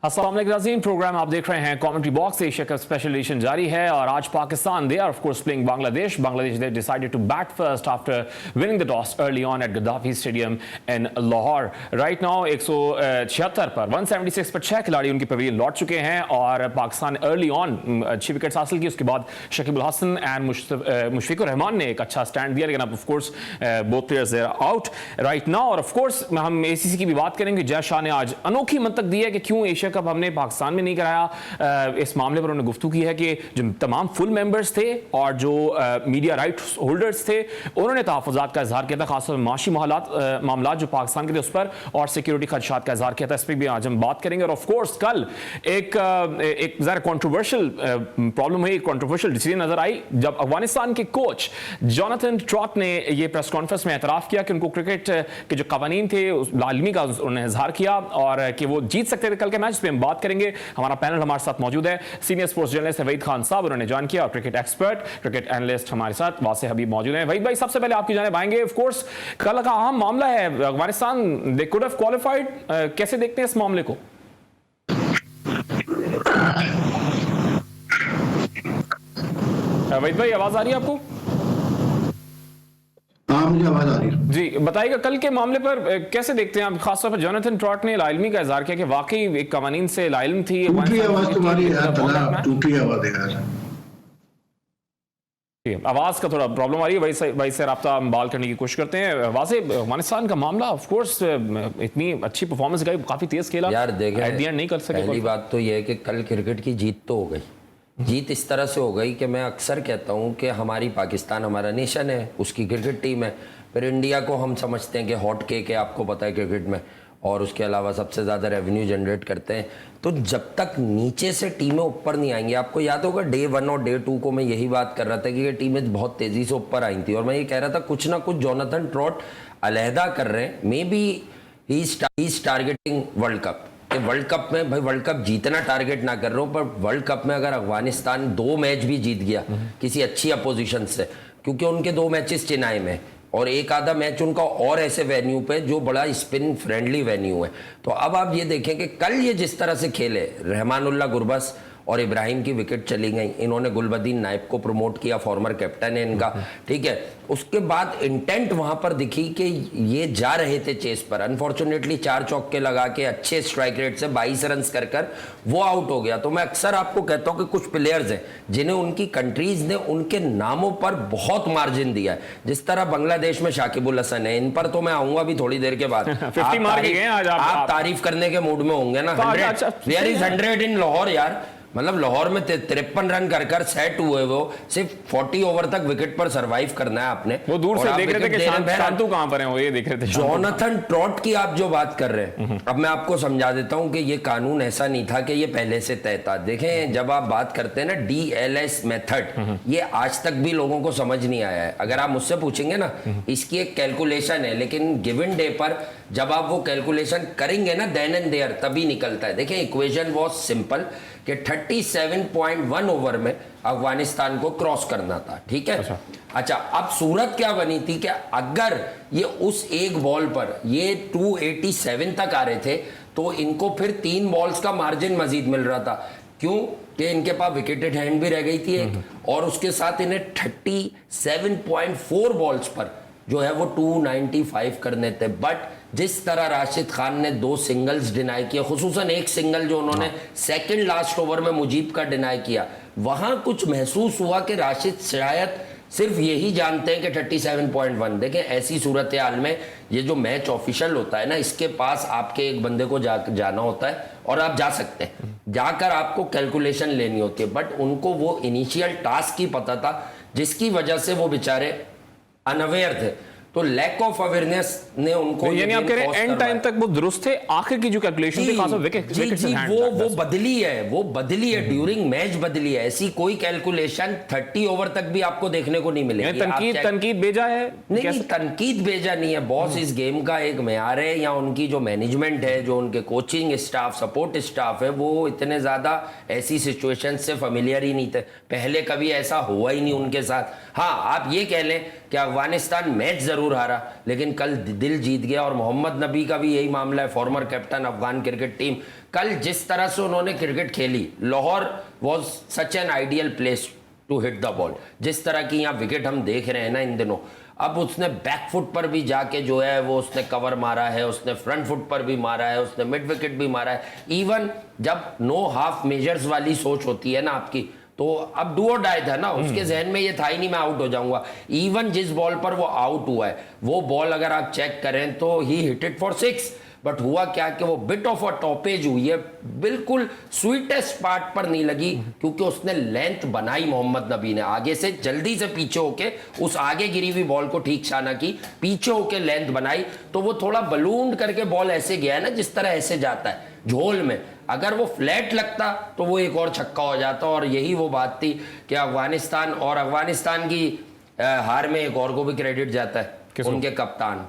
अस्सलाम वालेकुम नाज़रीन, प्रोग्राम आप देख रहे हैं commentary box. Asia cup special edition जारी है और आज Pakistan they are of course playing Bangladesh they decided to bat first after winning the toss early on at Gaddafi stadium in Lahore. Right now 176 पर 176 पर 6 खिलाड़ी उनकी पवेलियन लौट चुके हैं और पाकिस्तान अर्ली ऑन अच्छी विकेट्स हासिल की। उसके बाद शकीबुल हसन एंड मुशफिकुर रहमान ने एक अच्छा स्टैंड दिया, लेकिन अब of course both players they are out right now. और ऑफ कोर्स हम एसीसी की भी बात करेंगे। जय शाह ने आज अनोखी मंतक दी है कि क्यों एशिया कप हमने पाकिस्तान में नहीं कराया। इस मामले पर उन्होंने गुफ्तगू की है कि जो तमाम फुल मेंबर्स थे और जो मीडिया राइट्स होल्डर्स थे उन्होंने तहफ़्फ़ुज़ात का इजहार किया था, खासतौर पर माशी मामला जो पाकिस्तान के थे उस पर और सिक्योरिटी खदशात का इजहार किया था। इस पर भी आज हम बात करेंगे। और ऑफ कोर्स कल एक ज़रा कॉन्ट्रोवर्शियल प्रॉब्लम हुई, कंट्रोवर्शियल डिसीजन नजर आई जब अफगानिस्तान के कोच जोनाथन ट्रॉट ने यह प्रेस कॉन्फ्रेंस में एतराफ़ किया कि उनको क्रिकेट के जो कवानीन थे लालमी का उन्होंने इजहार किया और कि वो जीत सकते थे कल के मैच। इस पर हम बात करेंगे। हमारा पैनल हमारे साथ मौजूद है। Senior sports journalist Waheed Khan साहब, उन्होंने ज्वाइन किया, और क्रिकेट एक्सपर्ट क्रिकेट एनालिस्ट हमारे साथ वासे हबीब मौजूद हैं। वहीद भाई, सबसे पहले आपकी जानिब आएंगे। ऑफ कोर्स कल का अहम मामला है Afghanistan, they could have qualified, कैसे देखते हैं इस मामले को? वहीद भाई, आवाज आ रही है आपको? हाँ, मुझे आवाज आ रही है जी। बताइएगा कल के मामले पर कैसे देखते हैं आप? खासतौर पर जोनाथन ट्रॉट ने लाइलमी का इजहार किया कि वाकई एक कवानीन से लाइलम थी। टूटी आवाज तुम्हारी यार, टूटी आवाज है यार। आवाज का थोड़ा प्रॉब्लम आ रही है, वही से राब्ता हम बाल करने की कोशिश करते हैं। वासे, अफगानिस्तान का मामला ऑफ कोर्स इतनी अच्छी परफॉर्मेंस गई, काफी तेज खेला यार। देखें, एट द एंड नहीं कर सके। पहली बात तो यह है कि कल क्रिकेट की जीत तो हो गई। जीत इस तरह से हो गई कि मैं अक्सर कहता हूं कि हमारी पाकिस्तान हमारा नेशन है, उसकी क्रिकेट टीम है। फिर इंडिया को हम समझते हैं कि हॉट केक है, आपको पता है क्रिकेट में, और उसके अलावा सबसे ज़्यादा रेवेन्यू जनरेट करते हैं। तो जब तक नीचे से टीमें ऊपर नहीं आएंगी, आपको याद होगा डे 1 और डे 2 को मैं यही बात कर रहा था कि ये टीमें बहुत तेज़ी से ऊपर आई थी और मैं ये कह रहा था कुछ ना कुछ जोनाथन ट्रॉट अलहदा कर रहे हैं। May be he is targeting world cup. World cup में भाई, वर्ल्ड कप जीतना टारगेट ना कर रहा हूँ, पर वर्ल्ड कप में अगर अफगानिस्तान 2 मैच भी जीत गया किसी अच्छी अपोजिशन से, क्योंकि उनके 2 मैचेस चेन्नई में और एक आधा मैच उनका और ऐसे वेन्यू पे जो बड़ा स्पिन फ्रेंडली वेन्यू है। तो अब आप ये देखें कि कल ये जिस तरह से खेले, रहमानुल्लाह गुरबस और इब्राहिम की विकेट चली गई, इन्होंने गुलबदीन नाइब को प्रमोट किया, फॉर्मर कैप्टन है इनका, ठीक है। उसके बाद इंटेंट वहां पर दिखी कि ये जा रहे थे चेस पर। अनफॉर्चुनेटली 4 चौके लगा के अच्छे स्ट्राइक रेट से 22 रन कर वो आउट हो गया। तो मैं अक्सर आपको कहता हूं कि कुछ प्लेयर्स हैं जिन्हें उनकी कंट्रीज ने उनके नामों पर बहुत मार्जिन दिया है। जिस तरह बांग्लादेश में शाकिबुल हसन है, इन पर तो मैं आऊंगा भी थोड़ी देर के बाद। 50 मार के गए आज आप तारीफ करने के मूड में होंगे ना। 100 इज 100 इन लाहौर यार, मतलब लाहौर में 53 रन कर सेट हुए, वो सिर्फ 40 ओवर तक विकेट पर सरवाइव करना है आपने। वो दूर से देख रहे थे कि शांतु कहां पर हैं, वो ये देख रहे थे। जोनाथन ट्रॉट की आप जो बात कर रहे हैं, अब मैं आपको समझा देता हूं कि ये कानून ऐसा नहीं था कि ये पहले से तय था। देखें, जब आप बात करते हैं ना DLS मेथड, ये आज तक भी लोगों को समझ नहीं आया है। अगर आप मुझसे पूछेंगे ना, इसकी एक कैलकुलेशन है, लेकिन गिवन डे पर जब आप वो कैलकुलेशन करेंगे ना देन एंड देयर, तभी निकलता है। देखें, इक्वेशन वॉज सिंपल कि 37.1 ओवर में अफगानिस्तान को क्रॉस करना था, ठीक है। अच्छा, अब सूरत क्या बनी थी कि अगर ये उस एक बॉल पर ये 287 तक आ रहे थे तो इनको फिर 3 बॉल्स का मार्जिन मजीद मिल रहा था। क्यों? कि इनके पास विकेटेड हैंड भी रह गई थी एक, और उसके साथ इन्हें 37.4 बॉल्स पर जो है वो 295 करने थे। बट जिस तरह राशिद खान ने 2 सिंगल्स डिनाई किया, खुसूसन एक सिंगल जो उन्होंने सेकंड लास्ट ओवर में मुजीब का डिनाई किया, वहां कुछ महसूस हुआ कि राशिद शायद सिर्फ यही जानते हैं कि 37.1। देखें, ऐसी सूरत हाल में ये जो मैच ऑफिशियल होता है ना, इसके पास आपके एक बंदे को जाना होता है और आप जा सकते हैं, जाकर आपको कैलकुलेशन लेनी होती है। बट उनको वो इनिशियल टास्क ही पता था, जिसकी वजह से वो बेचारे अनअवेयर थे। तो लैक ऑफ अवेयरनेस ने उनको, यानी आप कह रहे हैं एंड टाइम तक वो दुरुस्त थे, आखिर की जो कैलकुलेशन थी खासकर विकेट वो बदली है, वो बदली है ड्यूरिंग मैच बदली है। ऐसी कोई कैलकुलेशन 30 ओवर तक भी आपको देखने को नहीं मिलेगी। तनकीद भेजा है? नहीं, तनकीद भेजा नहीं है बॉस। इस गेम का एक मेयार है, या उनकी जो मैनेजमेंट है, जो उनके कोचिंग स्टाफ, सपोर्ट स्टाफ है, वो इतने ज्यादा ऐसी सिचुएशन से फेमिलियर ही नहीं थे, पहले कभी ऐसा हुआ ही नहीं उनके साथ। हाँ, आप ये कह लें कि अफगानिस्तान मैच जरूर हारा, लेकिन कल दिल जीत गया। और मोहम्मद नबी का भी यही मामला है, former captain Afghan cricket team. कल जिस तरह से उन्होंने क्रिकेट खेली, Lahore was such an ideal place to hit the ball. जिस तरह की यहाँ विकेट हम देख रहे हैं ना इन दिनों, अब उसने बैकफुट पर भी जाके जो है वो उसने कवर मारा है, उसने फ्रंट फुट पर भी मारा है, उसने मिड विकेट भी मारा है। इवन जब नो हाफ मेजर्स वाली सोच होती है ना आपकी, तो अब डू और डाई था ना, उसके जहन में ये था ही नहीं मैं आउट हो जाऊंगा। इवन जिस बॉल पर वो आउट हुआ है, वो बॉल अगर आप चेक करें तो ही हिट इट फॉर 6, बट हुआ क्या कि वो बिट ऑफ अ टॉपेज हुई है, बिल्कुल स्वीटेस्ट पार्ट पर नहीं लगी, क्योंकि उसने लेंथ बनाई मोहम्मद नबी ने। आगे से जल्दी से पीछे होके उस आगे गिरी हुई बॉल को ठीक शाना की, पीछे होके लेंथ बनाई, तो वो थोड़ा बलून करके बॉल ऐसे गया है ना जिस तरह ऐसे जाता है झोल में। अगर वो फ्लैट लगता तो वो एक और छक्का हो जाता। और यही वो बात थी कि अफगानिस्तान की हार में एक और को भी क्रेडिट जाता है, उनके कप्तान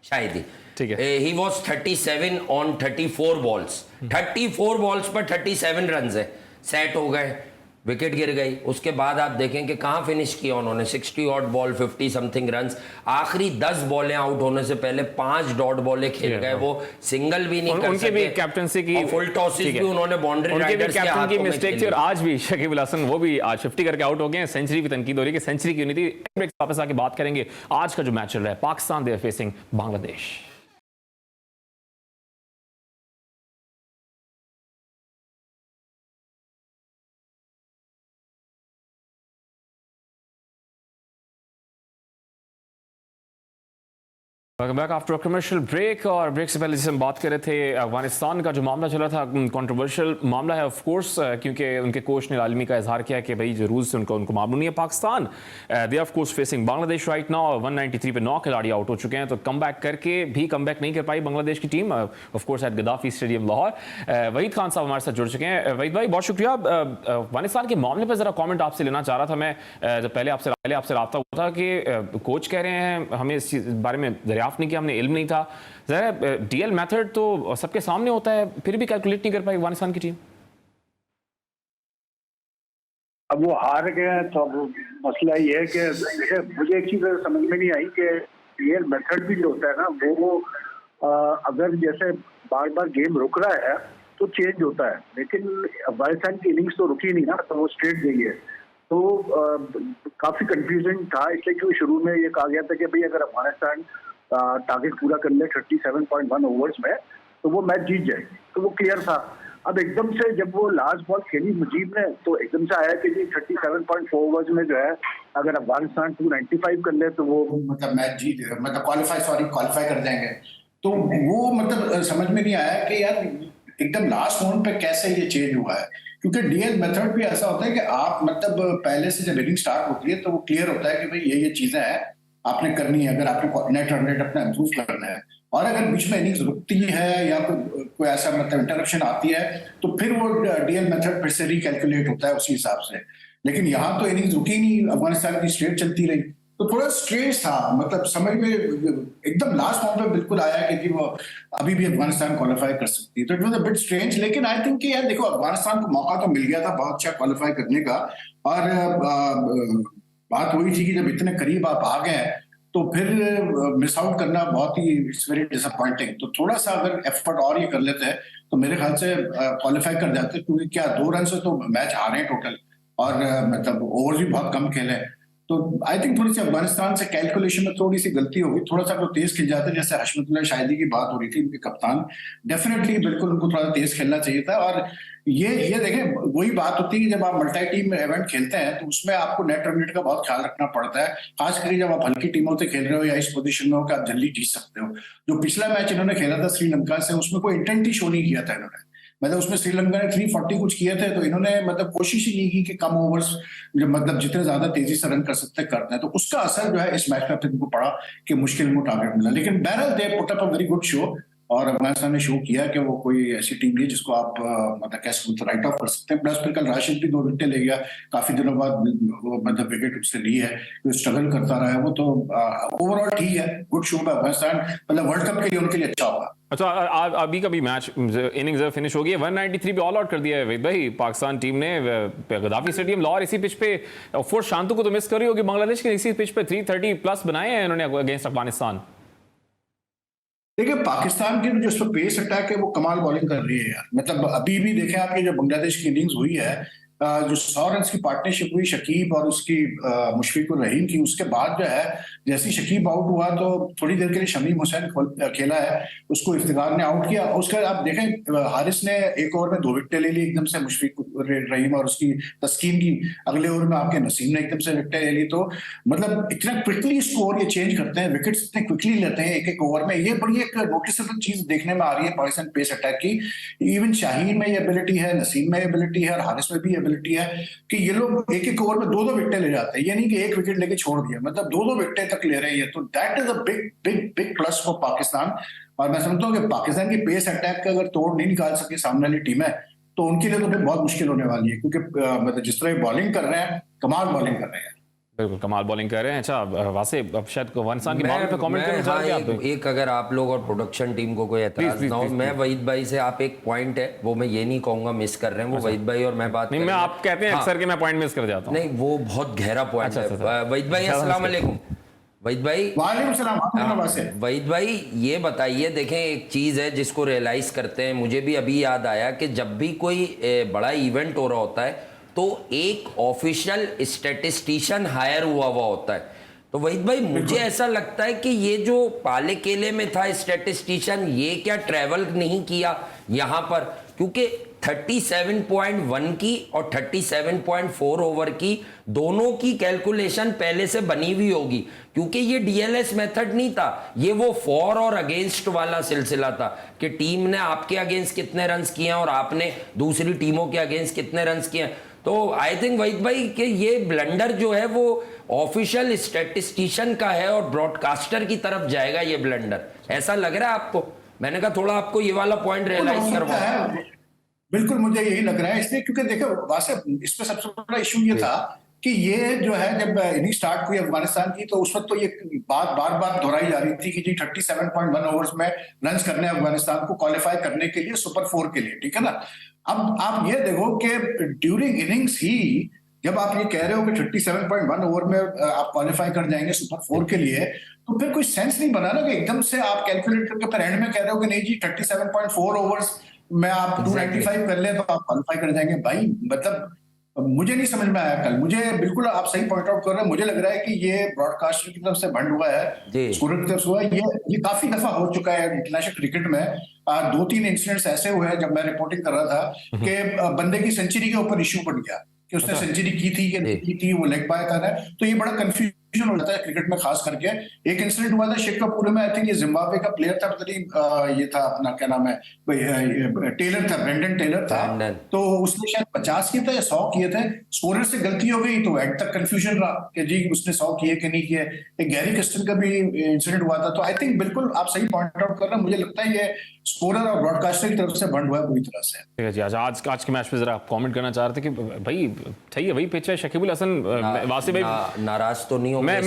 शाहिदी। ठीक है, he was 37 on 34 balls, 34 balls पर 37 रन है, सेट हो गए, विकेट गिर गई। उसके बाद आप देखें कि कहां फिनिश किया उन्होंने, 60 ऑट बॉल, 50 समथिंग रन। आखिरी 10 बॉलें आउट होने से पहले 5 डॉट बॉलें खेल गए, वो सिंगल भी नहीं कर उनके सके। भी कैप्टनसी की फुल टॉसेस भी उन्होंने बाउंड्री राइडर्स के हाथों में मिस्टेक थी। और आज भी शकीब अल हसन वो भी आज 50 करके आउट हो गए हैं। सेंचुरी की तनकीद हो रही है कि सेंचुरी क्यों नहीं थी। वापस आके बात करेंगे आज का जो मैच चल रहा है, Pakistan they are facing Bangladesh. Welcome back after commercial break. और ब्रेक से पहले जैसे हम बात कर रहे थे, अफगानिस्तान का जो मामला चला था, कंट्रोवर्शियल मामला है ऑफ कोर्स, क्योंकि उनके कोच ने आलमी का इजहार किया कि भाई जो रूल्स से उनको मालूम नहीं है। Pakistan they of course facing Bangladesh right now. 193 पे 9 खिलाड़ी आउट हो चुके हैं, तो कम बैक करके भी कम बैक नहीं कर पाई बांग्लादेश की team of course eight Gaddafi stadium Lahore. Waheed Khan साहब हमारे साथ जुड़ चुके हैं। वहीद भाई बहुत शुक्रिया। अफगानिस्तान के मामले पर जरा कॉमेंट आपसे लेना चाह रहा था मैं। जब पहले आपसे रब्ता हुआ था कि कोच कह रहे हैं हमें इस बारे में दरियाफ्त नहीं किया, हमने इल्म नहीं था। जरा डीएल मेथड तो सबके सामने होता है, फिर भी कैलकुलेट नहीं कर पाई अफगानिस्तान की टीम। अब वो हार गए हैं, तो अब मसला ये है कि देखिए मुझे एक चीज समझ में नहीं आई कि डीएल मेथड भी जो होता है ना, वो अगर जैसे बार बार गेम रुक रहा है तो चेंज होता है, लेकिन अफगानिस्तान की इनिंग्स तो रुकी नहीं ना, तो वो स्ट्रेट गई है। तो काफी कंफ्यूजन था, इसलिए क्योंकि शुरू में ये कहा गया था कि भाई अगर अफगानिस्तान टारगेट पूरा कर ले 37.1 ओवर्स में तो वो मैच जीत जाएगी, तो वो क्लियर था। अब एकदम से जब वो लास्ट बॉल खेली मुजीब ने, तो एकदम से आया कि जी 37.4 ओवर्स में जो है अगर अफगानिस्तान 295 कर ले तो वो मतलब मैच जीत, मतलब क्वालिफाई कर जाएंगे। तो वो मतलब समझ में नहीं आया कि यार एकदम लास्ट मोमेंट पे कैसे ये चेंज हुआ है, क्योंकि डीएल मेथड भी ऐसा होता है कि आप मतलब पहले से जब इनिंग स्टार्ट होती है तो वो क्लियर होता है कि भाई ये चीजें हैं आपने करनी है, अगर आपने नेट रन रेट अपना इंप्रूव करना है। और अगर बीच में इनिंग्स रुकती है या कोई ऐसा मतलब इंटरप्शन आती है तो फिर वो डीएल मेथड फिर से रिकैलकुलेट होता है उसी हिसाब से। लेकिन यहाँ तो इनिंग्स रुकी नहीं, अफगानिस्तान की स्ट्रेट चलती रही, तो थोड़ा स्ट्रेंज था, मतलब समझ में एकदम लास्ट मोमेंट पे बिल्कुल आया कि वो अभी भी अफगानिस्तान क्वालिफाई कर सकती है, तो it was a bit strange. लेकिन आई थिंक कि यार देखो अफगानिस्तान को मौका तो मिल गया था बहुत अच्छा क्वालिफाई करने का, और बात वही थी कि जब इतने करीब आप आ गए तो फिर मिस आउट करना बहुत ही इट्स वेरी डिसअपॉइंटिंग। तो थोड़ा सा अगर एफर्ट और ये कर लेते हैं तो मेरे ख्याल से क्वालिफाई कर जाते, क्योंकि क्या 2 रन से तो मैच हारे हैं टोटल, और मतलब ओवर भी बहुत कम खेले। तो आई थिंक थोड़ी सी अफगानिस्तान से कैलकुलेशन में थोड़ी सी गलती होगी, थोड़ा सा वो तेज खेल जाते, जैसे हशमतुल्लाह शाहिदी की बात हो रही थी उनके कप्तान, डेफिनेटली बिल्कुल उनको थोड़ा तेज खेलना चाहिए था। और ये देखें वही बात होती है कि जब आप मल्टी टीम इवेंट खेलते हैं तो उसमें आपको नेट रन रेट का बहुत ख्याल रखना पड़ता है, खास करके जब आप हल्की टीमों से खेल रहे हो या इस पोजीशन में हो कि आप जल्दी जीत सकते हो। जो पिछला मैच इन्होंने खेला था श्रीलंका से, उसमें कोई इंटेंट ही शो नहीं किया था इन्होंने, मतलब उसमें श्रीलंका ने 340 कुछ किए थे, तो इन्होंने मतलब कोशिश ही नहीं की कि कम ओवर्स मतलब जितने ज्यादा तेजी से रन कर सकते करते हैं, तो उसका असर जो है इस मैच में इनको पड़ा कि मुश्किल में टारगेट मिला। लेकिन बहरहाल they put up a very good show, और अफगानिस्तान ने शो किया कि वो कोई ऐसी टीम नहीं है जिसको आप मतलब कैसे राइट ऑफ कर सकते हैं। प्लस फिर कल राशिद भी 2 विकेट ले गया, काफी दिनों बाद मतलब विकेट उससे ली है, तो स्ट्रगल करता रहा है वो। तो ओवरऑल ठीक है, गुड शो है अफगानिस्तान, मतलब वर्ल्ड कप के लिए उनके लिए अच्छा होगा। अच्छा, अभी का भी मैच इनिंग्स फिनिश हो गई है, 193 पे ऑल आउट कर दिया है भाई पाकिस्तान टीम ने गद्दाफी स्टेडियम लाहौर। इसी पिच पे ऑफकोर्स शांतु को तो मिस कर रही होगी बांग्लादेश के, इसी पिच पे 330 प्लस बनाए हैं इन्होंने अगेंस्ट अफगानिस्तान। देखिए पाकिस्तान की जो इस पेस अटैक है वो कमाल बॉलिंग कर रही है यार। मतलब अभी भी देखें आप, ये जो बांग्लादेश की इनिंग्स हुई है, जो 100 रन की पार्टनरशिप हुई शकीब और उसकी मुशफिकुर रहीम की, उसके बाद जो है जैसे ही शकीब आउट हुआ तो थोड़ी देर के लिए शमीम हुसैन खेला है, उसको इफ्तिकार ने आउट किया। उसके बाद आप देखें हारिस ने एक ओवर में 2 विकेटें ले ली एकदम से, मुशफिकुर रहीम और उसकी तस्कीन की। अगले ओवर में आपके नसीम ने एकदम से विकेटें ले ली। तो मतलब इतना क्विकली स्कोर ये चेंज करते हैं, विकेट्स इतने क्विकली लेते हैं एक एक ओवर में। ये बड़ी एक नोटिसेबल चीज देखने में आ रही है पाकिस्तान पेस अटैक की। इवन शाहीन में ये एबिलिटी है, नसीम में एबिलिटी है और हारिस में भी एबिलिटी है कि ये लोग एक एक ओवर में 2-2 विकेटें ले जाते हैं। ये नहीं कि एक विकेट लेके छोड़ दिया, मतलब 2-2 विकेटें तक ले रहे हैं। तो that is a big big big plus for Pakistan. और मैं समझता हूँ कि पाकिस्तान की पेस अटैक का अगर तोड़ नहीं निकाल सके सामने वाली टीमें, तो उनके लिए तो फिर बहुत मुश्किल होने वाली है, क्योंकि मतलब जिस तरह बॉलिंग कर रहे हैं, कमाल बॉलिंग कर रहे हैं। बिल्कुल कमाल बॉलिंग कर रहे हैं। अच्छा वासे, अब शायद अफगानिस्तान की बात पे कमेंट करना चाह रहे हैं आप? एक अगर आप लोग और प्रोडक्शन टीम को कोई एतराज ना हो, मैं वहीद भाई से, आप एक पॉइंट है वो मैं ये नहीं कहूंगा मिस कर रहे हैं, वो वहीद भाई और मैं बात नहीं, मैं आप कहते हैं अक्सर कि मैं पॉइंट मिस कर जाता हूं। नहीं, वो बहुत गहरा पॉइंट है। वहीद भाई अस्सलाम वालेकुम। वहीद भाई वालेकुम सलाम। वहीद भाई ये बताइए, देखें एक चीज है जिसको रियलाइज करते हैं, मुझे भी अभी याद आया कि जब भी कोई बड़ा इवेंट हो रहा होता है तो एक ऑफिशियल स्टैटिस्टिशियन हायर हुआ होता है। तो वहीद भाई मुझे ऐसा लगता है कि ये जो पाले केले में था स्टैटिस्टिशियन, ये क्या ट्रैवल नहीं किया यहाँ पर? क्योंकि 37.1 की और 37.4 ओवर की दोनों की कैलकुलेशन पहले से बनी हुई होगी, क्योंकि ये डीएलएस मेथड नहीं था, ये वो फॉर और अगेंस्ट वाला सिलसिला था कि टीम ने आपके अगेंस्ट कितने रन्स किए हैं और आपने दूसरी टीमों के अगेंस्ट कितने रन्स किए हैं। तो आई थिंक वहीद भाई कि ये ब्लंडर जो है वो ऑफिशियल स्टैटिस्टिशियन का है और ब्रॉडकास्टर की तरफ जाएगा ये ब्लंडर, ऐसा लग रहा है आपको? मैंने कहा थोड़ा आपको ये वाला पॉइंट रियलाइज करवाओ। बिल्कुल मुझे यही लग रहा है, इसलिए क्योंकि देखो वासे इसमें सबसे बड़ा इशू ये था कि ये जो है जब इनिंग स्टार्ट हुई अफगानिस्तान की, तो उस वक्त तो ये बात बार बार दोहराई जा रही थी कि जी 37.1 ओवर्स में रन्स करने हैं अफगानिस्तान को क्वालिफाई करने के लिए सुपर 4 के लिए, ठीक है ना। अब आप ये देखो कि ड्यूरिंग इनिंग्स ही जब आप ये कह रहे हो कि 37.1 ओवर में आप क्वालिफाई कर जाएंगे सुपर 4 के लिए, तो फिर कोई सेंस नहीं बना ना कि एकदम से आप कैलकुलेट करके फिर एंड में कह रहे हो कि नहीं जी 37.4 ओवर्स में आप 295 कर ले तो आप क्वालिफाई कर जाएंगे। भाई मतलब मुझे नहीं समझ में आया कल। मुझे बिल्कुल आप सही पॉइंट आउट कर रहे हैं, मुझे लग रहा है कि ये ब्रॉडकास्टर की तरफ से भंड हुआ है, स्कोरर की तरफ से हुआ है। ये काफी दफा हो चुका है इंटरनेशनल क्रिकेट में। 2-3 इंसिडेंट्स ऐसे हुए हैं जब मैं रिपोर्टिंग कर रहा था कि बंदे की सेंचुरी के ऊपर इश्यू बन गया कि उसने सेंचुरी की थी या नहीं की थी, वो लेग बाय था ना, तो ये बड़ा कंफ्यूजन हो जाता है क्रिकेट में खास करके। एक इंसिडेंट हुआ था शेख कपूर में, आई थिंक ये जिम्बाब्वे का प्लेयर था, पता नहीं ये था अपना क्या नाम है, टेलर था, ब्रेंडन टेलर था, तो उसने शायद 50 किए थे या 100 किए थे, स्कोरर से गलती हो गई तो एंड तक कंफ्यूजन रहा कि जी उसने 100 किए कि नहीं किए। एक गैरी कस्टन का भी इंसिडेंट हुआ था। तो आई थिंक बिल्कुल आप सही पॉइंट आउट कर रहे हैं, मुझे लगता है ये स्कोरर और ब्रॉडकास्टर की तरफ से बंद हुआ है पूरी तरह से। ठीक है जी, आज के मैच पे जरा आप कमेंट करना चाह रहे थे कि भाई सही है, वही पिच है, शकीबुल हसन वासे भाई नाराज तो नहीं हो? मैं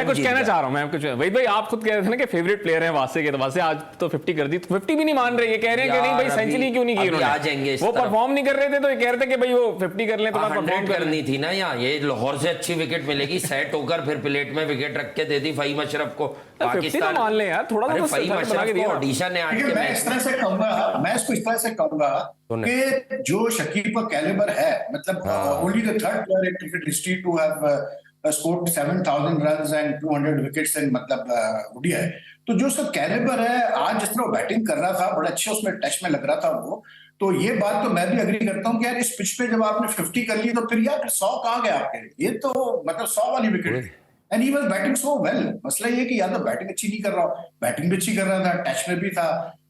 कुछ कहना चाह रहा हूं, मैं कुछ भाई आप खुद कह रहे थे ना कि फेवरेट प्लेयर है वासे के, तो वासे आज तो 50 कर दी, तो 50 भी नहीं मान रहे, ये कह रहे हैं कि नहीं भाई सेंचुरी क्यों नहीं की उन्होंने, वो परफॉर्म नहीं कर रहे थे तो ये कह रहे थे कि भाई वो 50 कर लें तो परफॉर्म करनी थी ना। यहाँ ये लाहौर से अच्छी विकेट मिलेगी, सेट होकर फिर प्लेट में विकेट रख के दे दी फहीम अशरफ को। पाकिस्तान मान ले यार, थोड़ा तो फहीम अशरफ को ओडिशा ने आज के मैं इस तरह से कहूंगा, मैं इसको इस तरह से कहूंगा कि जो शकीब का कैलिबर है, मतलब only the third player in cricket history to have scored 7,000 runs and 200 wickets in मतलब ओडीआई, तो जो उसका कैलिबर है, आज जिस तरह बैटिंग कर रहा था बड़ा अच्छे उसमें टच में लग रहा था वो, तो ये बात तो मैं भी अग्री करता हूँ कि यार इस पिच पे जब आपने 50 कर ली तो फिर यार 100 कहाँ गया आपके, ये तो मतलब 100 वाली wicket. And he was batting so well. मसला ये कि या तो बैटिंग अच्छी नहीं कर रहा हो, बैटिंग भी अच्छी कर रहा था, टच में भी था,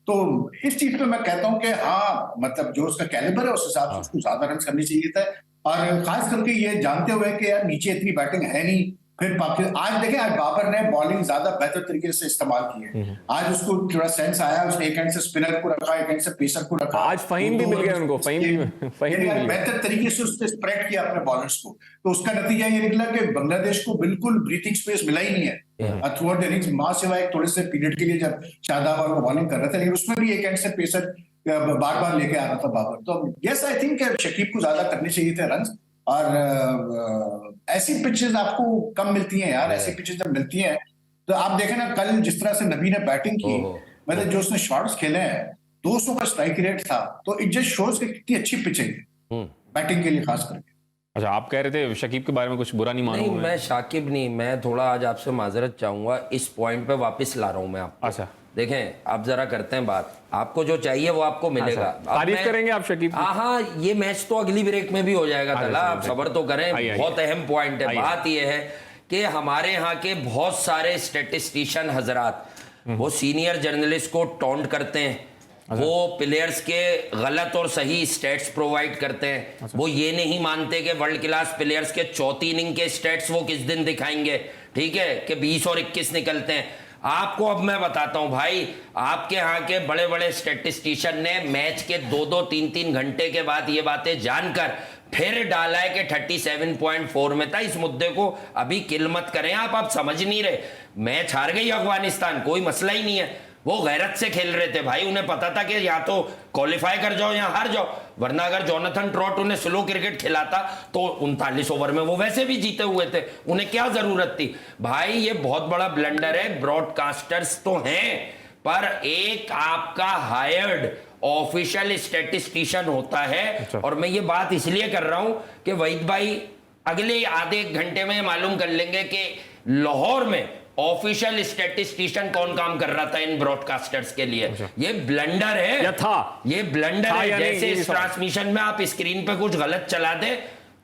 तो इस चीज पे मैं कहता हूं कि हाँ मतलब जो उसका कैलिबर है उस हिसाब से उसको ज्यादा रन करनी चाहिए था। और खास करके ये जानते हुए कि यार नीचे इतनी बैटिंग है नहीं, फिर पाकिस्तान आज देखें, आज बाबर ने बॉलिंग ज्यादा बेहतर तरीके से इस्तेमाल की है। आज उसको थोड़ा सेंस आया, उसने एक एंड से स्पिनर को रखा, एक एंड से पेसर को रखा। आज फहीम भी मिल गया उनको, फहीम भी मिल गया। बेहतर तरीके से उसने स्प्रेड किया अपने बॉलर्स को, तो उसका नतीजा ये निकला कि बांग्लादेश को बिल्कुल ब्रीथिंग स्पेस मिला ही नहीं है थ्रू आउट द इनिंग्स, मां सिवाय थोड़े से पीरियड के लिए जब शादाब और बॉलिंग कर रहे थे, लेकिन उसमें भी एक एंड से पेसर बार बार लेके आ रहा था बाबर। तो यस, आई थिंक शकीब को ज्यादा करने चाहिए थे रन, और ऐसी पिचेस आपको कम मिलती हैं यार। ऐसी पिचेस जब मिलती हैं तो आप देखें ना, कल जिस तरह से नबी ने बैटिंग की, मतलब जो उसने शॉट्स खेले हैं, 200 का स्ट्राइक रेट था, तो इट जस्ट शोज कि कितनी अच्छी पिचिंग है बैटिंग के लिए खास करके। अच्छा, आप कह रहे थे शकीब के बारे में कुछ बुरा नहीं मानूंगा। नहीं, मैं शाकिब नहीं, मैं थोड़ा आज आपसे माजरत चाहूंगा, इस पॉइंट पे वापस ला रहा हूं मैं आपको। अच्छा, देखें, आप जरा करते हैं बात, आपको जो चाहिए वो आपको मिलेगा। तारीफ करेंगे आप शकीब की? हाँ, ये मैच तो अगली ब्रेक में भी हो जाएगा तला, आप सब्र तो करें। बहुत अहम पॉइंट है। बात ये है कि हमारे यहाँ के बहुत सारे स्टेटिस्टिशियन हजरात वो सीनियर जर्नलिस्ट को टॉन्ट करते हैं, वो प्लेयर्स के गलत और सही स्टेट्स प्रोवाइड करते हैं। वो ये नहीं मानते कि वर्ल्ड क्लास प्लेयर्स के चौथी इनिंग के स्टेट्स वो किस दिन दिखाएंगे, ठीक है, कि 20 और 21 निकलते हैं। आपको अब मैं बताता हूं भाई, आपके यहाँ के बड़े बड़े स्टैटिस्टिशियन ने मैच के 2-2, 3-3 घंटे के बाद ये बातें जानकर फिर डाला है कि 37.4 में था। इस मुद्दे को अभी किल मत करें आप समझ नहीं रहे। मैच हार गई अफगानिस्तान, कोई मसला ही नहीं है। वो गैरत से खेल रहे थे भाई, उन्हें पता था कि या तो क्वालिफाई कर जाओ या हार जाओ, वरना अगर जोनाथन ट्रॉट उन्हें स्लो क्रिकेट खिलाता तो 39 ओवर में वो वैसे भी जीते हुए थे, उन्हें क्या जरूरत थी भाई। ये बहुत बड़ा ब्लंडर है। ब्रॉडकास्टर्स तो हैं, पर एक आपका हायर्ड ऑफिशियल स्टैटिस्टिशियन होता है। और मैं ये बात इसलिए कर रहा हूं कि वहीद भाई अगले आधे एक घंटे में मालूम कर लेंगे कि लाहौर में ऑफिशियल स्टैटिस्टिशियन कौन काम कर रहा था इन ब्रॉडकास्टर्स के लिए। ये ब्लंडर है, ये ब्लंडर है। जैसे इस ट्रांसमिशन में आप स्क्रीन पे कुछ गलत चला दे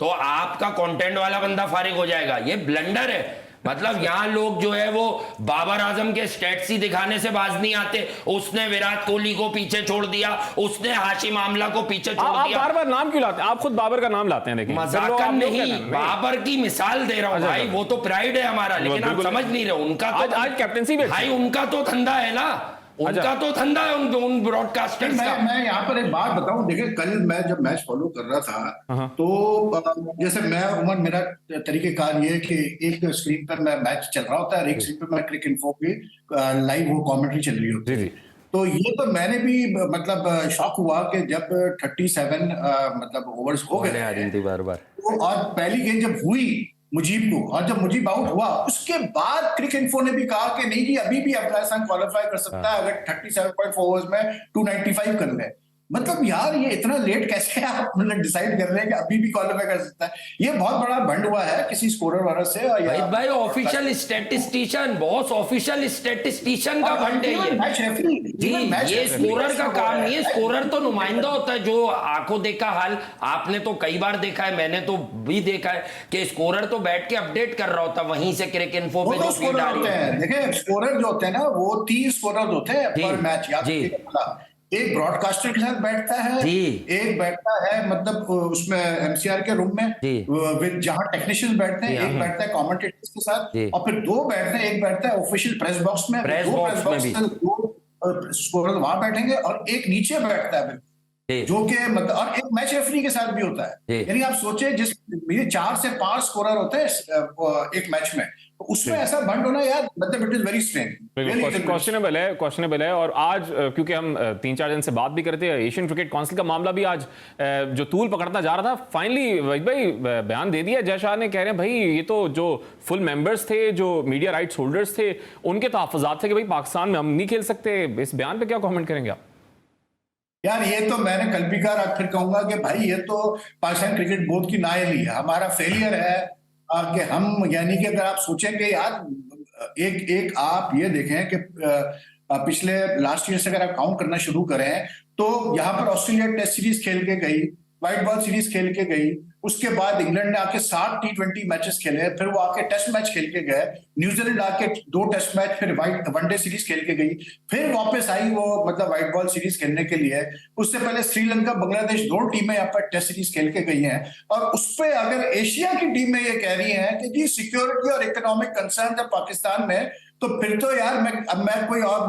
तो आपका कंटेंट वाला बंदा फारिग हो जाएगा। ये ब्लंडर है। मतलब यहां लोग जो है वो बाबर आजम के स्टेट्स ही दिखाने से बाज नहीं आते। उसने विराट कोहली को पीछे छोड़ दिया, उसने हाशिम आमला को पीछे छोड़ दिया। बार बार नाम क्यों लाते हैं आप? खुद बाबर का नाम लाते हैं। देखिए, मजाक नहीं, बाबर की मिसाल दे रहा हूं भाई। वो तो प्राइड है हमारा, लेकिन आप समझ नहीं रहे। उनका आज कैप्टनसी भी भाई, उनका तो धंधा है ना, उनका तो धंधा है उन ब्रॉडकास्टर्स का। मैं यहाँ पर एक बात बताऊं, देखिए कल मैं जब मैच फॉलो कर रहा था तो जैसे मैं उमर, मेरा तरीकेकार ये है कि एक स्क्रीन पर मैं मैच चल रहा होता है और एक स्क्रीन पर मैं क्रिक इन्फो की लाइव वो कमेंट्री चल रही होती है। तो ये तो मैंने भी मतलब शॉक हुआ कि जब 37 मतलब ओवर्स हो गए आ रही थी बार बार, और पहली गेंद जब हुई मुजीब को, और जब मुजीब आउट हुआ उसके बाद क्रिक इन्फो ने भी कहा कि नहीं जी, अभी भी अफगानिस्तान क्वालिफाई कर सकता है अगर 37.4 ओवर्स में 295 कर ले। मतलब यार ये इतना लेट कैसे आप मतलब डिसाइड कर रहे हैं कि अभी भी क्वालिफाई कर सकता है? ये बहुत बड़ा भंड हुआ है किसी स्कोरर वगैरह से। भाई official statistician, boss official statistician का भंड है ये। मैच रेफरी जी, ये स्कोरर का काम नहीं है। स्कोरर तो नुमाइंदा होता है जो आंखों देखा हाल। आपने तो कई बार देखा है, मैंने तो भी देखा है कि स्कोरर तो बैठ के अपडेट कर रहा होता वहीं से क्रिक इन्फो पे जो फीड आ रही है। देखिए स्कोरर जो होते हैं ना, वो 3 स्कोरर होते हैं पर मैच। याद एक ब्रॉडकास्टर के साथ बैठता है, एक बैठता है मतलब उसमें एमसीआर के रूम में जहां टेक्नीशियंस बैठते हैं, एक बैठता है कमेंटेटर्स के साथ, और फिर 2 बैठते हैं, एक बैठता है ऑफिशियल प्रेस बॉक्स में, 2 स्कोरर वहां बैठेंगे और एक नीचे बैठता है जो कि मतलब, और एक मैच रेफरी के साथ भी होता है। यानी आप सोचे जिस 4 से 5 स्कोरर होते हैं एक मैच में, तो उसमें ऐसा बंद होना यार, मतलब it is very strange, questionable है। और आज क्योंकि हम 3-4 दिन से बात भी करते हैं, एशियन क्रिकेट काउंसिल का मामला भी आज जो तूल पकड़ता जा रहा था, फाइनली भाई बयान दे दिया। जय शाह ने कह रहे हैं भाई ये तो जो फुल मेंबर्स थे, जो मीडिया राइट्स होल्डर्स थे, उनके तहफ़्फ़ुज़ात थे कि भाई पाकिस्तान में हम नहीं खेल सकते। इस बयान पे क्या कमेंट करेंगे आप? यार ये तो मैंने कल भी कहा, फिर कहूंगा कि भाई ये तो पाकिस्तान क्रिकेट बोर्ड की नाअहली है, हमारा फेलियर है कि हम, यानी कि अगर आप सोचेंगे यार एक आप ये देखें कि पिछले लास्ट ईयर से अगर आप काउंट करना शुरू करें तो यहाँ पर ऑस्ट्रेलिया टेस्ट सीरीज खेल के गई, व्हाइट बॉल सीरीज खेल के गई, उसके बाद इंग्लैंड ने आके 7 T20 मैचेस खेले, फिर वो आके टेस्ट मैच खेल के गए, न्यूजीलैंड आके 2 टेस्ट मैच, फिर वनडे सीरीज खेल के गई, फिर वापस आई वो मतलब व्हाइट बॉल सीरीज खेलने के लिए। उससे पहले श्रीलंका, बांग्लादेश 2 टीमें यहाँ पर टेस्ट सीरीज खेल के गई हैं। और उस पर अगर एशिया की टीमें ये कह रही हैं कि जी सिक्योरिटी और इकोनॉमिक कंसर्न है पाकिस्तान में, तो फिर तो यार मैं कोई और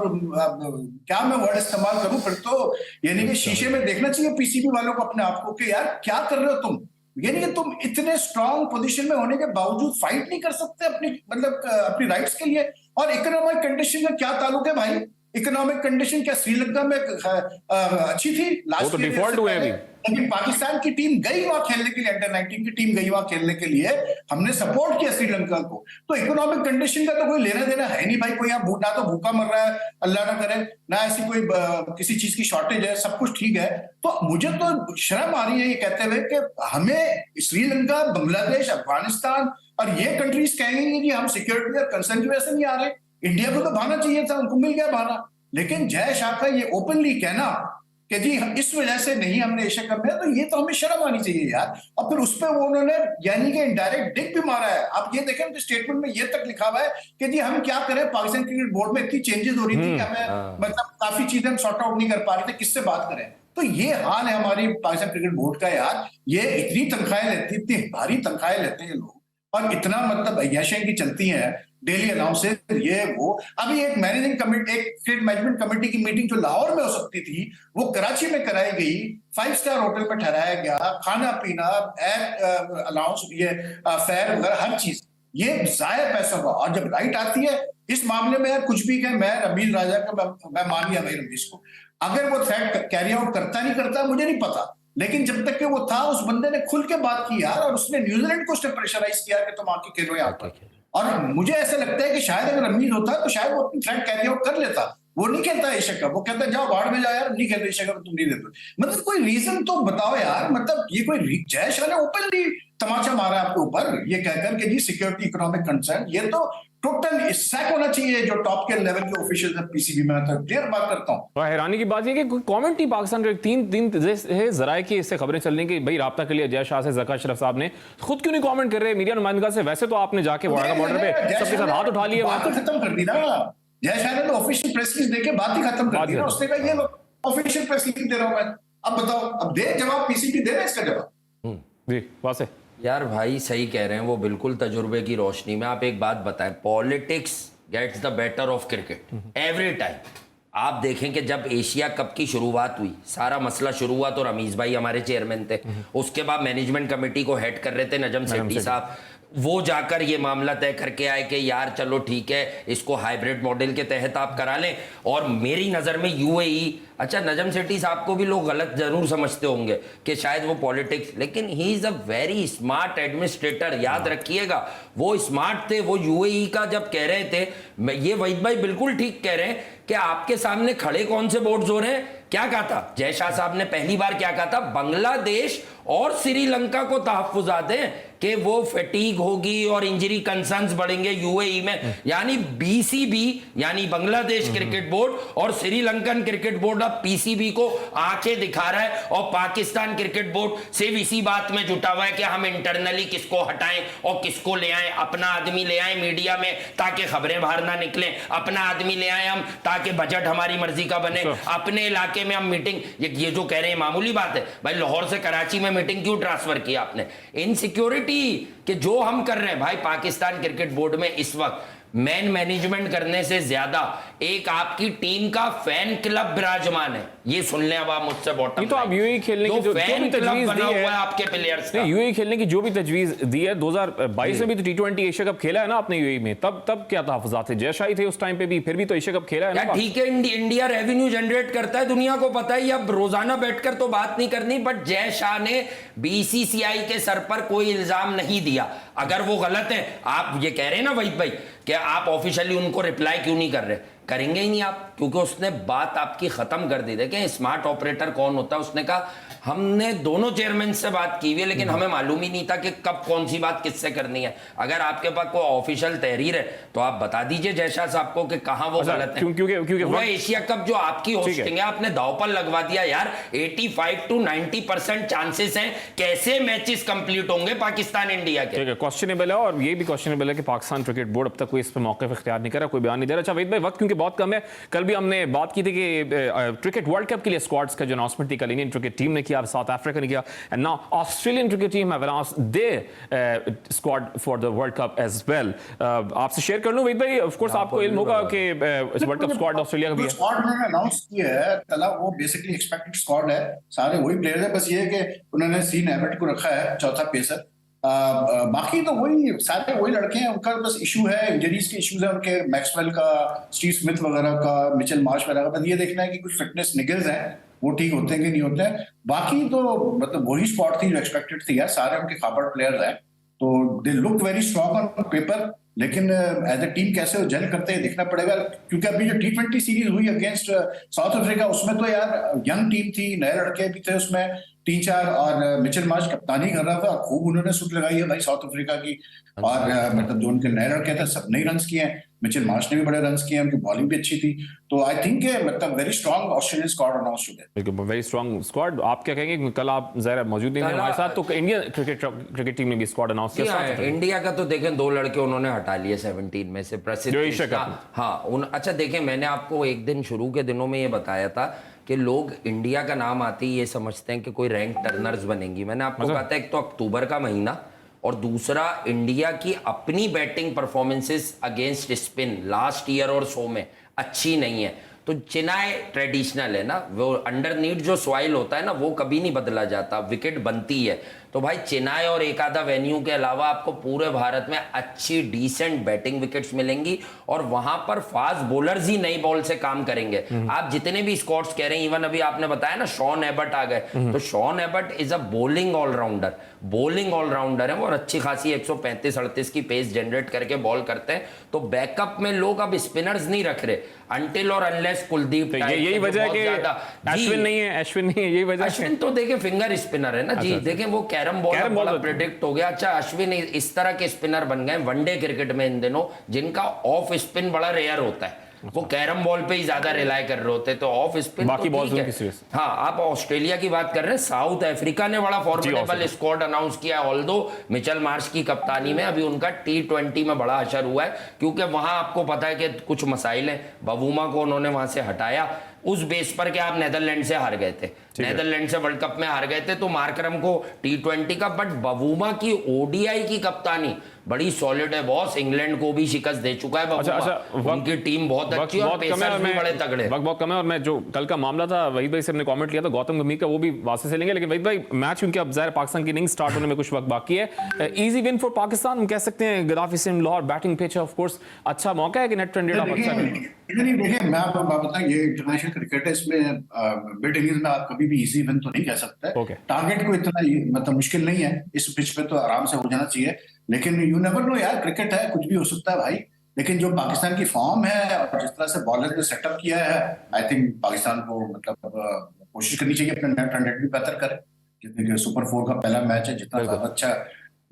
क्या मैं वर्ड इस्तेमाल करूं, फिर तो यानी कि शीशे में देखना चाहिए पीसीबी वालों को अपने आप को कि यार क्या कर रहे हो तुम। यानी कि तुम इतने स्ट्रांग पोजीशन में होने के बावजूद फाइट नहीं कर सकते अपनी मतलब अपनी राइट्स के लिए। और इकोनॉमिक कंडीशन का क्या ताल्लुक है भाई? इकोनॉमिक कंडीशन क्या श्रीलंका में अच्छी थी लास्ट तो डिफॉल्ट हुए अभी, लेकिन पाकिस्तान की टीम गई वहां खेलने के लिए, अंडर 19 की टीम गई वहां खेलने के लिए, हमने सपोर्ट किया श्रीलंका को। तो इकोनॉमिक कंडीशन का तो कोई लेना देना है नहीं भाई। कोई यहाँ ना तो भूखा मर रहा है, अल्लाह ना करे, ना ऐसी कोई किसी चीज की शॉर्टेज है, सब कुछ ठीक है। तो मुझे तो शर्म आ रही है ये कहते हुए कि हमें श्रीलंका, बांग्लादेश, अफगानिस्तान और ये कंट्रीज कहेंगे कि हम सिक्योरिटी और कंसर्न की वजह से नहीं आ रहे। इंडिया को तो भाना चाहिए था, उनको मिल गया भाना। लेकिन जय शाह का ये ओपनली कहना कि जी इस वजह से नहीं हमने एशिया कप में, तो ये तो हमें शर्म आनी चाहिए यार। और फिर उस पर वो उन्होंने यानी कि इनडायरेक्ट डिग भी मारा है। आप ये देखें तो स्टेटमेंट में ये तक लिखा हुआ है कि जी हम क्या करें, पाकिस्तान क्रिकेट बोर्ड में इतनी चेंजेस हो रही थी कि हमें मतलब काफी चीजें हम सॉर्ट आउट नहीं कर पा रहे थे, किससे बात करें। तो ये हाल है हमारी पाकिस्तान क्रिकेट बोर्ड का यार। ये इतनी तनख्वाहें लेती, इतनी भारी तनख्वाहें लेते हैं लोग, और इतना मतलब अय्याशियां की चलती हैं, डेली अनाउंसेस, ये वो। अभी एक मैनेजिंग कमेटी, एक क्रिकेट मैनेजमेंट कमेटी की मीटिंग जो लाहौर में हो सकती थी, वो कराची में कराई गई, 5 स्टार होटल में ठहराया गया, खाना पीना, अलाउंस, ये फेयर वगैरह हर चीज, ये जाया पैसा हुआ। और जब राइट आती है इस मामले में यार कुछ भी कहे, मैं रमीज राजा का मैं मान लिया भाई रमीज को, अगर वो थ्रेट कैरी आउट करता नहीं करता मुझे नहीं पता, लेकिन जब तक कि वो था उस बंदे ने खुल के बात की यार, और उसने न्यूजीलैंड को उसने प्रेशराइज किया कि तुम आके खेलो यहाँ पर। और मुझे ऐसा लगता है कि शायद अगर रमीज होता तो शायद वो अपनी थ्रेट कैरी आउट कर लेता। वो नहीं खेलता एशिया कप, वो कहता जाओ बाहर में जाओ यार, नहीं खेलते एशिया कप, तुम नहीं देते। मतलब कोई रीजन तो बताओ यार। मतलब ये कोई जय शाह ने ओपनली तमाचा मारा आपके ऊपर ये कहकर कि जी सिक्योरिटी इकोनॉमिक कंसर्न, ये तो टोटल सैक होना चाहिए जो टॉप के लेवल के ऑफिशियल है पीसीबी में। तो क्लियर बात करता हूं। तो हैरानी की बात ये कि कोई कमेंट नहीं पाकिस्तान के तीन है जराए की इससे खबरें चल रही कि भाई राब्ता के लिए जय शाह से ज़का अशरफ साहब ने खुद क्यों नहीं कमेंट कर रहे मीडिया नुमाइंदगा से? वैसे तो आपने जाके बॉर्डर पे सबके साथ हाथ उठा लिए, बात खत्म कर दी ना। जय शाह ने तो ऑफिशियल प्रेस रिलीज देके बात ही खत्म कर दी ना। उसने कहा ये ऑफिशियल प्रेस रिलीज दे रहा हूं मैं, अब बताओ, अब दे जवाब, पीसीबी दे रहा है इसका जवाब। जी वासे यार भाई सही कह रहे हैं वो, बिल्कुल तजुर्बे की रोशनी में। आप एक बात बताएं, politics gets the better of cricket every time. आप देखें कि जब एशिया कप की शुरुआत हुई, सारा मसला शुरू हुआ तो रमीज भाई हमारे चेयरमैन थे, उसके बाद मैनेजमेंट कमेटी को हेड कर रहे थे नजम सेठी साहब। वो जाकर ये मामला तय करके आए कि यार चलो ठीक है, इसको हाइब्रिड मॉडल के तहत आप करा लें। और मेरी नज़र में यूएई, अच्छा नजम सेठी साहब को भी लोग गलत जरूर समझते होंगे कि शायद वो पॉलिटिक्स, लेकिन he is a very smart administrator. याद रखिएगा वो स्मार्ट थे। वो यूएई का जब कह रहे थे, ये वहीद भाई बिल्कुल ठीक कह रहे हैं कि आपके सामने खड़े कौन से बोर्ड्स हो रहे हैं। क्या कहा था जय शाह साहब ने पहली बार? क्या कहा था? बांग्लादेश और श्रीलंका को तहफ्फुज़ात हैं कि वो फटीग होगी और इंजरी कंसर्न्स बढ़ेंगे यूएई में। यानी बीसीबी यानी बांग्लादेश क्रिकेट बोर्ड और श्रीलंकन क्रिकेट बोर्ड अब पीसीबी को आंखें दिखा रहा है, और पाकिस्तान क्रिकेट बोर्ड सिर्फ इसी बात में जुटा हुआ है कि हम इंटरनली किसको हटाएं और किसको ले आएं। अपना आदमी ले आएं मीडिया में ताकि खबरें बाहर ना निकलें, अपना आदमी ले आएं हम ताकि बजट हमारी मर्जी का बने, अपने इलाके में हम मीटिंग, ये जो कह रहे हैं मामूली बात है भाई। लाहौर से कराची में मीटिंग क्यों ट्रांसफर किया आपने? इनसिक्योरिटी कि जो हम कर रहे हैं भाई पाकिस्तान क्रिकेट बोर्ड में इस वक्त मैन मैनेजमेंट करने से ज्यादा एक आपकी टीम का फैन क्लब विराजमान है। ये सुन लें अब आप मुझसे बॉटम। तो आप यूएई खेलने की जो फैन क्लब बना हुआ है आपके प्लेयर्स का, यूएई खेलने की जो भी तजवीज दी है, 2022 में भी तो T20 एशिया कप खेला है ना आपने यूएई में, तब क्या तहफ्फुज़ात थे? जय शाह ही थे उस टाइम पे भी, फिर भी तो एशिया कप खेला है ना। ठीक है, इंडिया रेवेन्यू जनरेट करता है, दुनिया को पता है, अब रोजाना बैठकर तो बात नहीं करनी, बट जय शाह ने बीसीसीआई के सर पर कोई इल्जाम नहीं दिया। अगर वो गलत है, आप ये कह रहे हैं ना वहीद भाई कि आप ऑफिशियली उनको रिप्लाई क्यों नहीं कर रहे, करेंगे ही नहीं आप, क्योंकि उसने बात आपकी खत्म कर दी। देखें स्मार्ट ऑपरेटर कौन होता है, उसने कहा हमने दोनों चेयरमैन से बात की हुई है, लेकिन हमें मालूम ही नहीं था कि कब कौन सी बात किससे करनी है। अगर आपके पास कोई ऑफिशियल तहरीर है तो आप बता दीजिए जयशाह साहब को कि कहां वो गलत है। क्योंकि वो एशिया कप जो आपकी होस्टिंग है आपने दांव पर लगवा दिया यार। 85 to 90% चांसेस हैं, कैसे मैचेस कंप्लीट होंगे पाकिस्तान इंडिया के। ठीक है, क्वेश्चनेबल है, और ये भी क्वेश्चनेबल है कि पाकिस्तान क्रिकेट बोर्ड अब तक कोई इस पर मौके इख्तियार नहीं कर रहा, कोई बयान नहीं दे रहा। अच्छा वहीद भाई, वक्त क्योंकि बहुत कम है, कल भी हमने बात की थी कि क्रिकेट वर्ल्ड कप के लिए स्क्वाड्स का जो अनाउंसमेंट थी कल इंडियन क्रिकेट टीम ने किया, साउथ अफ्रीका ने किया, and now Australian cricket team have announced their squad for the world cup as well. आपसे शेयर कर लूं वहीद भाई, ऑफ कोर्स आपको इल्म होगा कि इस वर्ल्ड कप स्क्वाड ऑस्ट्रेलिया का भी है। स्क्वाड उन्होंने अनाउंस किया है तला, वो बेसिकली एक्सपेक्टेड स्क्वाड है, सारे वही प्लेयर है, बस ये है कि उन्होंने सीन एबट को रखा है चौथा पेसर। बाकी तो वही सारे वही लड़के हैं, उनका बस इशू है, इंजरीज के इश्यूज है उनके, मैक्सवेल का, स्टीव स्मिथ वगैरह का, मिचेल मार्श वगैरह का। बस ये देखना है कि कुछ फिटनेस निगल्स हैं वो ठीक होते हैं कि नहीं होते हैं। बाकी तो मतलब वही स्पॉट थी जो एक्सपेक्टेड थी यार, सारे उनके खाबड़ प्लेयर्स हैं, तो they look very strong on paper, लेकिन एज अ टीम कैसे वो जेल करते हैं देखना पड़ेगा। क्योंकि अभी जो T20 सीरीज हुई अगेंस्ट साउथ अफ्रीका, उसमें तो यार यंग टीम थी, नए लड़के भी थे उसमें 3-4, और मिचेल मार्श कप्तानी कर रहा था, खूब उन्होंने सुट लगाई है भाई साउथ अफ्रीका की। और मतलब जो उनके नए लड़के थे सब नए रन्स किए हैं, मिचेल मार्श ने भी बड़े रन्स किए हैं, उनकी बॉलिंग भी अच्छी थी। तो आई थिंक मतलब very strong Australian squad announce today. बिल्कुल वेरी स्ट्रॉन्ग स्क्वाड। आप क्या कहेंगे, कल आप जरा मौजूद नहीं थे हमारे साथ, तो इंडियन क्रिकेट टीम ने भी स्क्वाड अनाउंस किया। इंडिया का तो देखें 2 लड़के उन्होंने हटा लिए 17 में से, प्रसिद्ध हाँ अच्छा देखें, मैंने आपको एक दिन शुरू के दिनों में ये बताया था कि लोग इंडिया का नाम आते ही ये समझते हैं कि कोई रैंक टर्नर्स बनेंगी। मैंने आपको कहा था एक तो अक्टूबर का महीना, और दूसरा इंडिया की अपनी batting performances against spin last year और सो में अच्छी नहीं है। तो चिनाई ट्रेडिशनल है ना, वो अंडरनीट जो सॉइल होता है ना वो कभी नहीं बदला जाता, विकेट बनती है। तो भाई चिनाई और एक आधा वेन्यू के अलावा आपको पूरे भारत में अच्छी डीसेंट बैटिंग विकेट्स मिलेंगी, और वहां पर फास्ट बॉलर्स ही नई बॉल से काम करेंगे। आप जितने भी स्क्वाड्स कह रहे हैं, इवन अभी आपने बताया ना शॉन एबट आ गए, तो Sean Abbott is a bowling allrounder है, और अच्छी खासी 135-38 की पेस जनरेट करके बॉल करते हैं। तो बैकअप में लोग अब स्पिनर्स नहीं रख रहे अनटिल और अनलेस कुलदीप। यही वजह है कि अश्विन नहीं है, यही वजह। अश्विन तो देखें फिंगर स्पिनर है ना जी। देखें वो कैरम बॉल प्रेडिक्ट हो गया। अच्छा अश्विन इस तरह के स्पिनर बन गए वनडे क्रिकेट में इन दिनों, जिनका ऑफ स्पिन बड़ा रेयर होता है, वो कैरम बॉल पे ही ज्यादा रिलाई कर रहे होते, तो ऑफ स्पिन बाकी बॉल्स है। हाँ, आप ऑस्ट्रेलिया की बात कर रहे हैं, साउथ अफ्रीका ने बड़ा फॉर्मिडेबल स्क्वाड अनाउंस किया, ऑल्दो मिचेल मार्श की कप्तानी में। अभी उनका T20 में बड़ा असर हुआ है, क्योंकि वहां आपको पता है कि कुछ मसाइल हैं। बवूमा को उन्होंने वहां से हटाया उस बेस पर कि आप नेदरलैंड से हार गए थे, नेदरलैंड से वर्ल्ड कप में हार गए थे, तो मार्करम को T20 का। बट बवूमा की ODI की कप्तानी बड़ी सॉलिड है बॉस, इंग्लैंड को भी शिकस्त दे चुका है बवूमा। उनकी टीम बहुत अच्छी और पेसर्स भी बड़े तगड़े। वक्त बहुत कम है, और मैं जो कल का मामला था वहीद भाई से हमने कमेंट लिया था गौतम गंभीर का, वो भी वापस से लेंगे। लेकिन वहीद भाई मैच उनके अब ज़ाहिर पाकिस्तान की इनिंग्स स्टार्ट होने में कुछ वक्त बाकी है। इजी विन फॉर पाकिस्तान हम कह सकते हैं। Gaddafi stadium Lahore, batting pitch है, ऑफ कोर्स अच्छा मौका है कि नेट रन रेट आप अच्छा करें। देखिए मैं आपको बात बताऊं, ये इंटरनेशनल क्रिकेट है, इसमें मिड इनिंग्स में आप कभी भी इजी विन तो नहीं कह सकते। टारगेट को इतना मतलब मुश्किल नहीं है, इस पिच पे तो आराम से हो जाना चाहिए। लेकिन यू नेवर नो यार, क्रिकेट है, कुछ भी हो सकता है भाई। लेकिन जो पाकिस्तान की फॉर्म है और जिस तरह से बॉलर ने सेटअप किया है, आई थिंक पाकिस्तान को मतलब कोशिश करनी चाहिए अपने नेट रन रेट भी बेहतर करे। जितने सुपर 4 का पहला मैच है, जितना ज्यादा अच्छा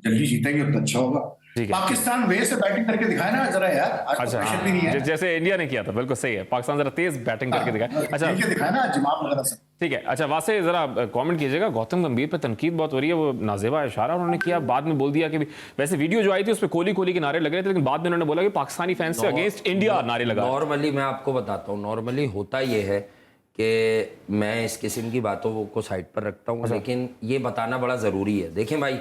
जल्दी जीतेंगे उतना अच्छा होगा। पाकिस्तान वे से बैटिंग करके दिखाए ना जरा यार, आज तो प्रेशर भी नहीं है, जैसे इंडिया ने किया था। बिल्कुल सही है, पाकिस्तान जरा तेज बैटिंग करके दिखाए। अच्छा दिखाए ना जमात वगैरह से। ठीक है, अच्छा वहां से जरा कमेंट कीजिएगा। गौतम गंभीर पे तनकीद बहुत हो रही है, वो नाजेबा इशारा उन्होंने किया, बाद में बोल दिया कि वैसे वीडियो जो आई थी उस पर कोहली कोहली के नारे लग रहे थे, लेकिन बाद में उन्होंने बोला कि पाकिस्तानी फैंस से अगेंस्ट इंडिया नारे लगा। नॉर्मली मैं आपको बताता हूँ, नॉर्मली होता ये है कि मैं इस किस्म की बातों को साइड पर रखता हूँ, लेकिन ये बताना बड़ा जरूरी है। देखें भाई,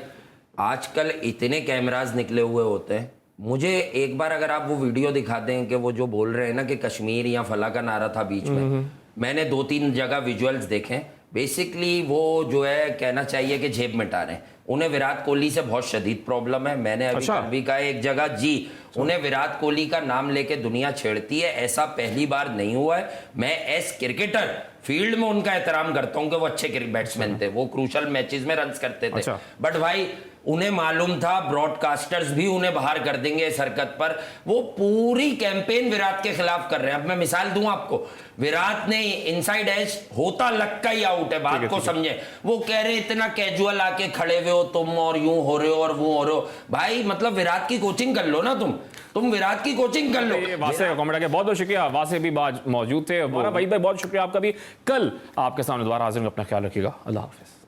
आजकल इतने कैमराज निकले हुए होते हैं, मुझे एक बार अगर आप वो वीडियो दिखा दें कि वो जो बोल रहे हैं ना कि कश्मीर या फला का नारा था बीच में, मैंने 2-3 जगह विजुअल्स देखे। बेसिकली वो जो है कहना चाहिए कि जेब मिटा रहे हैं। उन्हें विराट कोहली से बहुत शदीद प्रॉब्लम है। मैंने अभी कल भी कहा एक जगह जी, उन्हें विराट कोहली का नाम लेके दुनिया छेड़ती है, ऐसा पहली बार नहीं हुआ है। मैं एज क्रिकेटर फील्ड में उनका एहतराम करता हूं कि वो अच्छे बैट्समैन थे, वो क्रूशल मैचेस में रन्स करते थे। बट भाई उन्हें मालूम था ब्रॉडकास्टर्स भी उन्हें बाहर कर देंगे इस हरकत पर। वो पूरी कैंपेन विराट के खिलाफ कर रहे हैं। अब मैं मिसाल दूं आपको, विराट ने इनसाइड एज होता लक का ही आउट है, बात को समझे। वो कह रहे इतना कैजुअल आके खड़े हुए हो तुम और यूं हो रहे हो और वो हो रहे हो। भाई मतलब विराट की कोचिंग कर लो ना, तुम विराट की कोचिंग कर लो। वासे कमेंट के बहुत बहुत शुक्रिया। वासे भी मौजूद थे। वहीद भाई बहुत शुक्रिया आपका भी। कल आपके सामने दोबारा हाजिर हूं। अपना ख्याल रखिएगा। अल्लाह हाफिज।